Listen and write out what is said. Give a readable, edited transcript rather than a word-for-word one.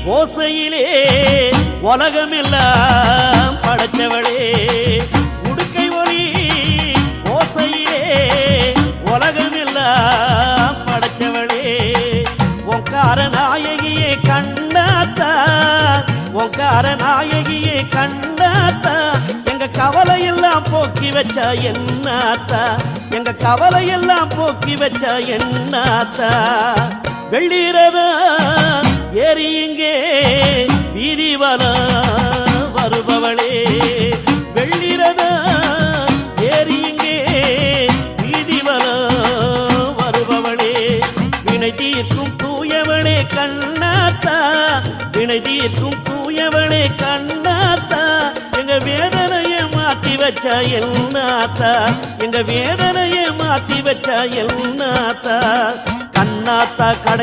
ஓசையிலே உலகமெல்லாம் படைச்சவளே உடுக்கை ஒலி ஓசையிலே உலகமெல்லாம் படைச்சவளே ஓங்கார நாயகியே கண்ணாத்தா ஓங்கார நாயகியே கண்ணாத்தா எங்க கவலையெல்லாம் போக்கி வச்சா என்னாத்தா எங்க கவலையெல்லாம் போக்கி வச்சா என்னாத்தா வெள்ளீரதா ஏறி இங்கே வீதிவலா வருபவளே வெள்ளீரதா ஏறி இங்கே வீதிவலா வருபவளே வினை தீர்க்கும் தூயவளே கண்ணாத்தா வினை தீர்க்கும் தூயவளே கண்ணாத்தா எங்க வேதனையை மாத்தி வச்சா என்னாத்தா எங்க வேதனையை மாத்தி வச்சா என்னாத்தா கண்ணாத்தா கடை